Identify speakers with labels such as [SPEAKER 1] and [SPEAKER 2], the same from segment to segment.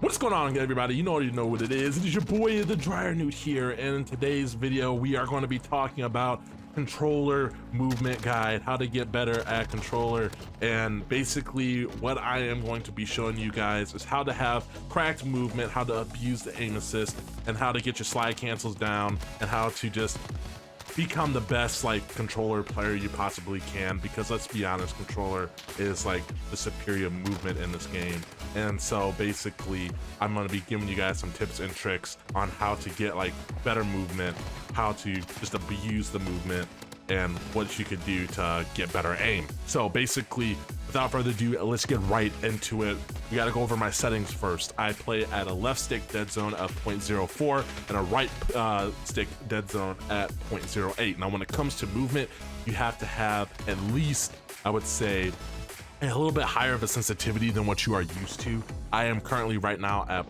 [SPEAKER 1] What's going on, everybody? You already know what it is. It is your boy, TheDryerNewt here, and in today's video, we are going to be talking about controller movement guide, how to get better at controller, and basically what I am going to be showing you guys is how to have cracked movement, how to abuse the aim assist, and how to get your slide cancels down, and how to just become the best controller player you possibly can, because let's be honest, controller is like the superior movement in this game. And so basically I'm going to be giving you guys some tips and tricks on how to get better movement, how to just abuse the movement, and what you could do to get better aim. So basically, without further ado, let's get right into it. We got to go over my settings first. I play at a left stick dead zone of 0.04 and a right stick dead zone at 0.08. Now when it comes to movement, you have to have at least, I would say, a little bit higher of a sensitivity than what you are used to. I am currently right now at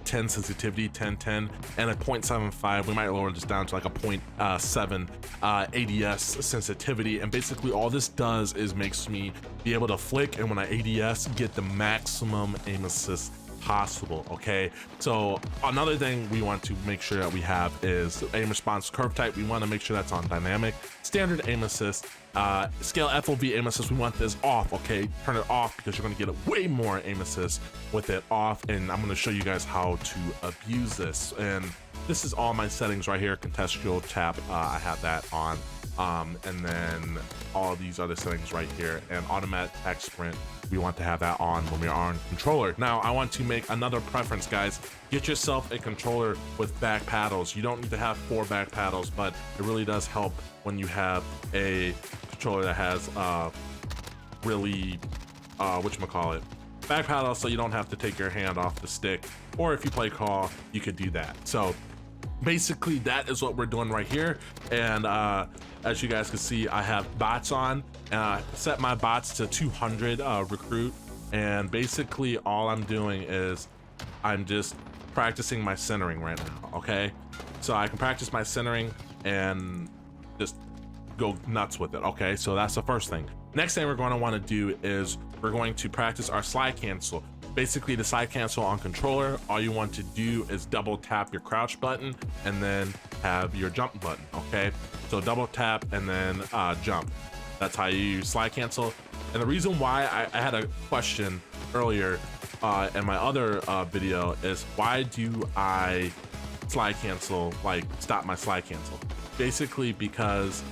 [SPEAKER 1] 10 sensitivity, 1010, and at 0.75. We might lower this down to like a 0.7 ADS sensitivity. And basically all this does is makes me be able to flick, and when I ADS, get the maximum aim assist possible. Okay, so another thing we want to make sure that we have is aim response curve type. We want to make sure that's on dynamic. Standard aim assist, scale FOV aim assist, we want this off. Okay, turn it off because you're going to get a way more aim assist with it off, and I'm going to show you guys how to abuse this. And this is all my settings right here. Contextual tap, I have that on, and then all these other settings right here, and automatic attack sprint, we want to have that on when we're on controller. Now I want to make another preference, guys. Get yourself a controller with back paddles. You don't need to have 4 back paddles, but it really does help when you have a controller that has really whatchamacallit, back paddles, so you don't have to take your hand off the stick, or if you play call, you could do that. So basically that is what we're doing right here. And as you guys can see, I have bots on, and I set my bots to 200 recruit, and basically all I'm doing is I'm just practicing my centering right now. Okay, so I can practice my centering and just go nuts with it. Okay, so that's the first thing. Next thing we're going to want to do is we're going to practice our slide cancel. Basically, the slide cancel on controller, all you want to do is double tap your crouch button and then have your jump button. Okay, so double tap and then jump. That's how you use slide cancel. And the reason why I had a question earlier in my other video is, why do I slide cancel, stop my slide cancel? Basically because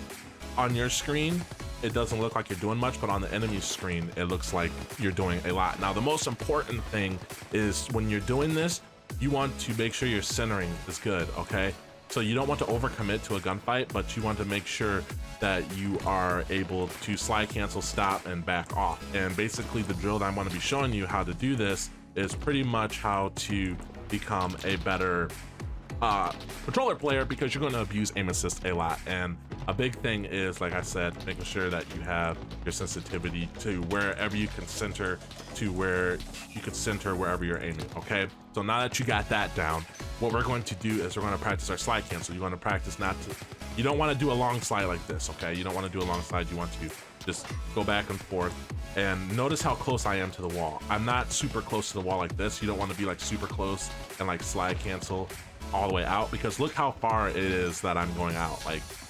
[SPEAKER 1] on your screen it doesn't look like you're doing much, but on the enemy screen it looks like you're doing a lot. Now the most important thing is when you're doing this, you want to make sure your centering is good. Okay, so you don't want to overcommit to a gunfight, but you want to make sure that you are able to slide cancel, stop, and back off. And basically the drill that I'm going to be showing you how to do this is pretty much how to become a better controller player, because you're going to abuse aim assist a lot. And a big thing is, like I said, making sure that you have your sensitivity to wherever you can center, to where you can center wherever you're aiming. Okay, so now that you got that down, what we're going to do is we're going to practice our slide cancel. You're going to practice you don't want to do a long slide like this. Okay, you don't want to do a long slide. You want to just go back and forth, and notice how close I am to the wall. I'm not super close to the wall like this. You don't want to be super close and slide cancel all the way out, because look how far it is that I'm going out.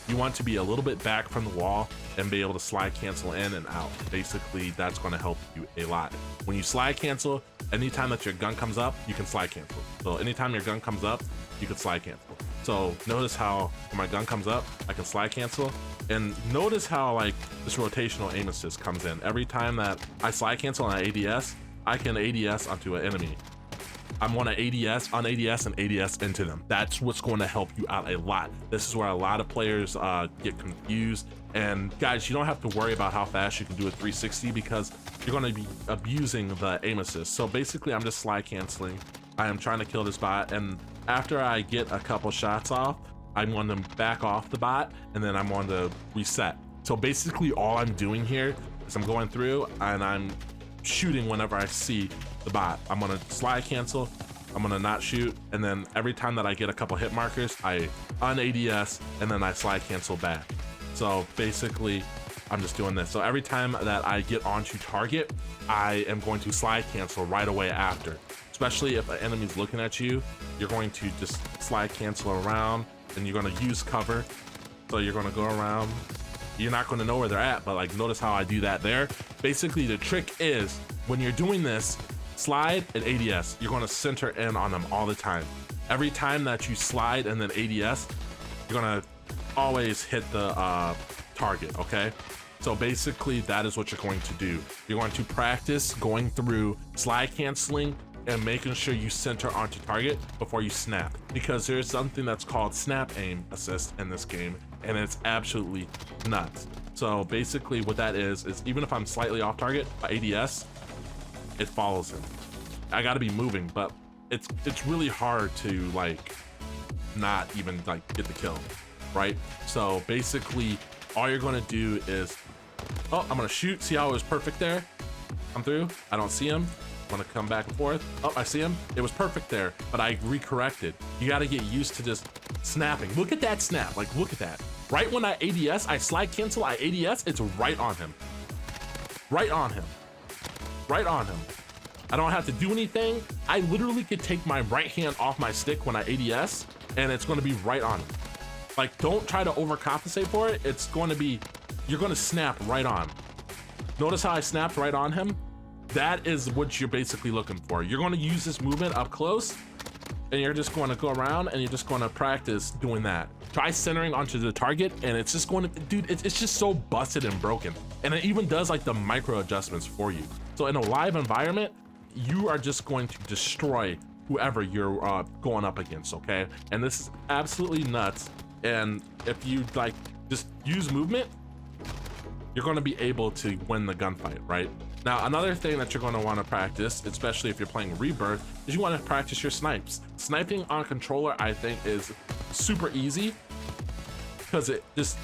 [SPEAKER 1] You want to be a little bit back from the wall and be able to slide cancel in and out. Basically that's going to help you a lot. When you slide cancel, anytime that your gun comes up, you can slide cancel. So anytime your gun comes up, you can slide cancel. So notice how when my gun comes up, I can slide cancel, and notice how this rotational aim assist comes in. Every time that I slide cancel and I ADS, I can ADS onto an enemy. I'm going to ADS, on ADS, and ADS into them. That's what's going to help you out a lot. This is where a lot of players get confused. And guys, you don't have to worry about how fast you can do a 360, because you're going to be abusing the aim assist. So basically I'm just slide canceling. I am trying to kill this bot, and after I get a couple shots off, I'm going to back off the bot, and then I'm going to reset. So basically all I'm doing here is I'm going through and I'm shooting whenever I see the bot. I'm gonna slide cancel, I'm gonna not shoot, and then every time that I get a couple hit markers, I un-ADS and then I slide cancel back. So basically I'm just doing this. So every time that I get onto target, I am going to slide cancel right away after. Especially if an enemy's looking at you, you're going to just slide cancel around and you're going to use cover. So you're going to go around. You're not going to know where they're at, but like notice how I do that there. Basically, the trick is when you're doing this, slide and ADS, you're going to center in on them all the time. Every time that you slide and then ADS, you're going to always hit the target, okay? So basically, that is what you're going to do. You're going to practice going through slide canceling and making sure you center onto target before you snap, because there's something that's called snap aim assist in this game, and it's absolutely nuts. So basically what that is even if I'm slightly off target by ADS, it follows him. I gotta be moving, but it's really hard to like not even like get the kill, right? So basically all you're gonna do is, oh, I'm gonna shoot, see how it was perfect there? Come through, I don't see him. I'm gonna come back and forth. Oh, I see him. It was perfect there, but I recorrected. You gotta get used to just snapping. Look at that snap, like look at that. Right when I ADS, I slide cancel, I ADS, it's right on him. Right on him. Right on him. I don't have to do anything. I literally could take my right hand off my stick when I ADS, and it's gonna be right on him. Like, don't try to overcompensate for it. It's going to be, you're gonna snap right on. Notice how I snapped right on him? That is what you're basically looking for. You're going to use this movement up close, and you're just going to go around and you're just going to practice doing that. Try centering onto the target, and it's just going to, dude, it's just so busted and broken. And it even does like the micro adjustments for you. So in a live environment, you are just going to destroy whoever you're going up against, okay? And this is absolutely nuts. And if you like just use movement, you're going to be able to win the gunfight, right? Now, another thing that you're going to want to practice, especially if you're playing Rebirth, is you want to practice your snipes. Sniping on controller, I think, is super easy because it just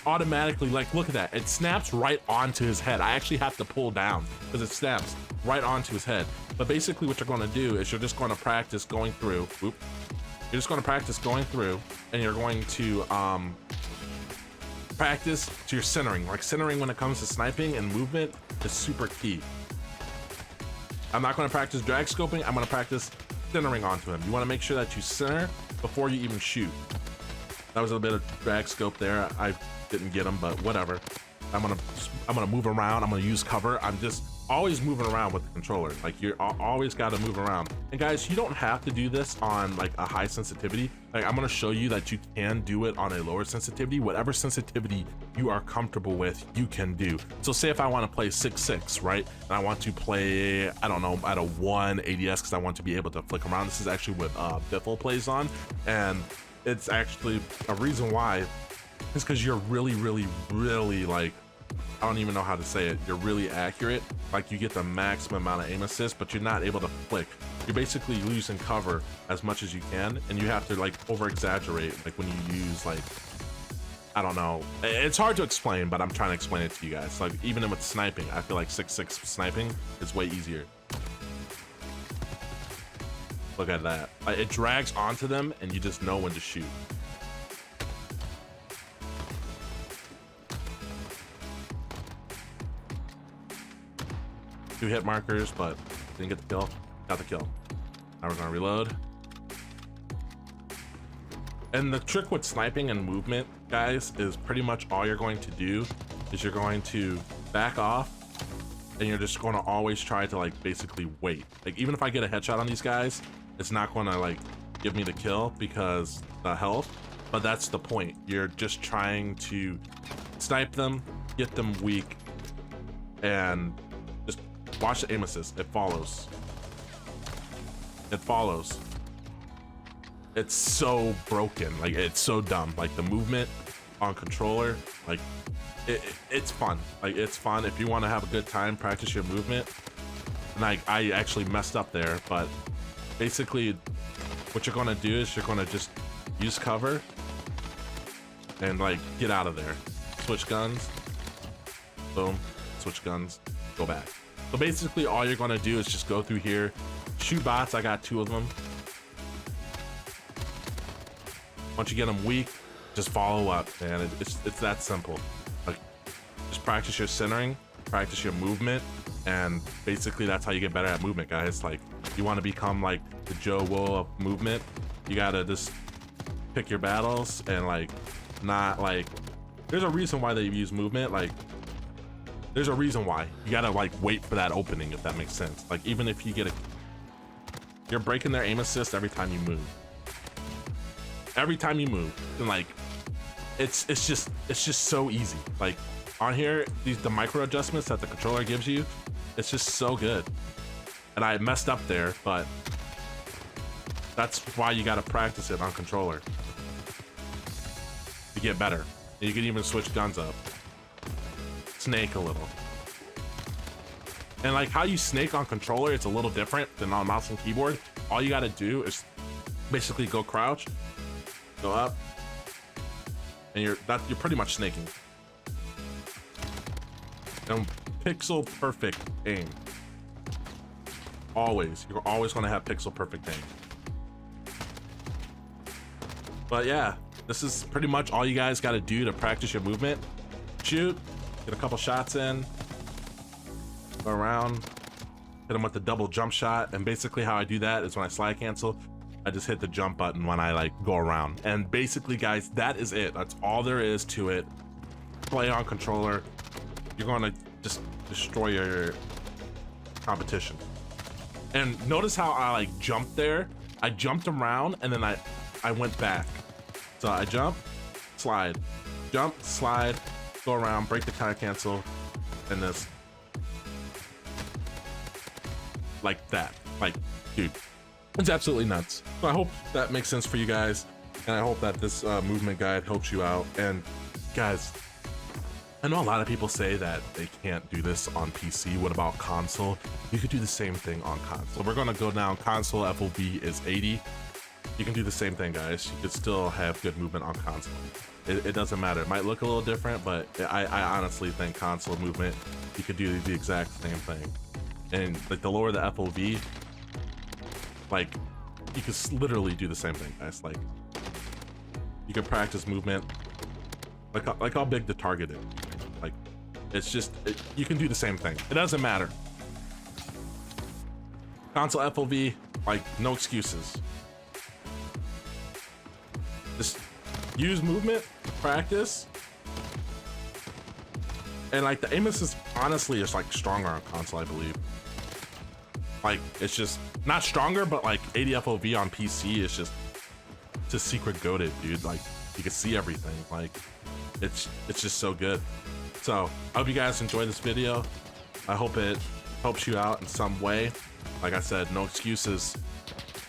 [SPEAKER 1] automatically, like, look at that. It snaps right onto his head. I actually have to pull down because it snaps right onto his head. But basically what you're going to do is you're just going to practice going through. Whoop. You're just going to practice going through, and you're going to practice to your centering. Like, centering when it comes to sniping and movement is super key. I'm not going to practice drag scoping. I'm going to practice centering onto him. You want to make sure that you center before you even shoot. That was a bit of drag scope there. I didn't get him, but whatever. I'm gonna move around. I'm gonna use cover. I'm just always moving around with the controller. Like, you're always got to move around. And guys, you don't have to do this on like a high sensitivity. Like, I'm gonna show you that you can do it on a lower sensitivity. Whatever sensitivity you are comfortable with, you can do. So say if I want to play 6.6, right, and I want to play, I don't know, at a 1 ADS because I want to be able to flick around. This is actually what Biffle plays on, and it's actually a reason why is because you're really like, I don't even know how to say it. You're really accurate. Like, you get the maximum amount of aim assist, but you're not able to flick. You're basically losing cover as much as you can, and you have to like over exaggerate. Like when you use like, I don't know. It's hard to explain, but I'm trying to explain it to you guys. Like, even with sniping, I feel like 6.6 sniping is way easier. Look at that. Like, it drags onto them, and you just know when to shoot. Two hit markers, but didn't get the kill. Got the kill. Now we're gonna reload. And the trick with sniping and movement, guys, is pretty much all you're going to do is you're going to back off, and you're just going to always try to like basically wait. Like, even if I get a headshot on these guys, it's not going to like give me the kill because the health, but that's the point. You're just trying to snipe them, get them weak, and just watch the aim assist. It follows. It follows. It's so broken. Like, it's so dumb. Like, the movement on controller, like, it's fun. Like, it's fun. If you want to have a good time, practice your movement. And I actually messed up there, but basically what you're going to do is you're going to just use cover and like get out of there. Switch guns. Boom. Switch guns. Go back. So basically all you're going to do is just go through here, shoot bots. I got 2 of them. Once you get them weak, just follow up, man. It's that simple. Like, just practice your centering, practice your movement, and basically that's how you get better at movement, guys. Like, you want to become like the Joe Wool of movement, you gotta just pick your battles and like not like, there's a reason why they use movement. Like, there's a reason why you gotta like wait for that opening, if that makes sense. Like, even if you get a, you're breaking their aim assist every time you move. Every time you move, and like, it's just so easy. Like, on here, the micro adjustments that the controller gives you, it's just so good. And I messed up there, but that's why you gotta practice it on controller to get better. And you can even switch guns up, snake a little. And like how you snake on controller, it's a little different than on mouse and keyboard. All you gotta do is basically go crouch, go up, and you're pretty much snaking. And pixel perfect aim. Always, you're always gonna have pixel perfect aim. But yeah, this is pretty much all you guys gotta do to practice your movement. Shoot, get a couple shots in, go around, hit them with the double jump shot. And basically how I do that is when I slide cancel, I just hit the jump button when I like go around. And basically, guys, that is it. That's all there is to it. Play on controller. You're gonna just destroy your competition. And notice how I like jumped there. I jumped around and then I went back. So I jump, slide, go around, break the kind cancel, and this like that. Like, dude, it's absolutely nuts. So I hope that makes sense for you guys, and I hope that this movement guide helps you out. And guys, I know a lot of people say that they can't do this on PC. What about console? You could do the same thing on console. We're gonna go down. Console FOV is 80. You can do the same thing, guys. You could still have good movement on console. It doesn't matter. It might look a little different, but I honestly think console movement, you could do the exact same thing. And like the lower the FOV, like you could literally do the same thing, guys. Like, you can practice movement, like how big the target is. Like, it's just, you can do the same thing. It doesn't matter. Console FOV, like, no excuses. Just use movement, practice, and like the aim assist honestly is like stronger on console, I believe. Like, it's just not stronger, but like 80 FOV on PC is just secret goated, dude. Like, you can see everything. Like, it's just so good. So I hope you guys enjoy this video. I hope it helps you out in some way. Like I said, no excuses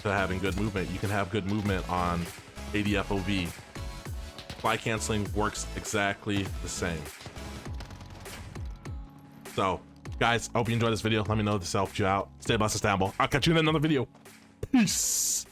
[SPEAKER 1] to having good movement. You can have good movement on 80 FOV. Fly canceling works exactly the same. So guys, I hope you enjoyed this video. Let me know if this helped you out. Stay blessed, Istanbul. I'll catch you in another video. Peace.